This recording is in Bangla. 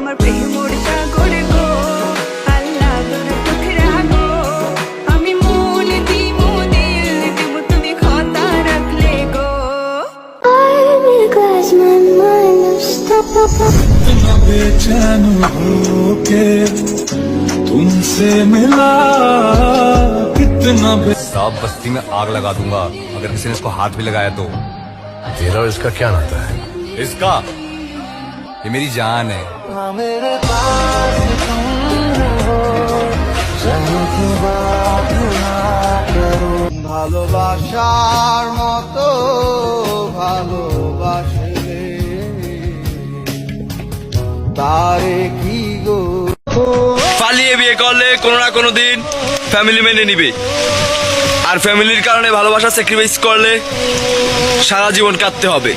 আমার প্রেমর সাগর গো আল্লাহ তোরা টুকরা গো আমি মন দিমু দিল দিমু তুমি কথা রাখলে গো इतना बेचैन होके तुमसे मिला कितना साहब बस्ती में आग लगा दूंगा अगर किसी ने इसको हाथ भी लगाया तो। तेरा और इसका क्या नाता है? इसका ये मेरी जान है। मेरे पास तुम हो जाने की बात ना करो ভালোবাসার মতো ভালোবাসলে তারে কি গো পালিয়ে বিয়ে করলে কোনো না কোনো দিন ফ্যামিলি মেনে নিবে, আর ফ্যামিলির কারণে ভালোবাসা স্যাক্রিফাইস করলে সারা জীবন কাটতে হবে।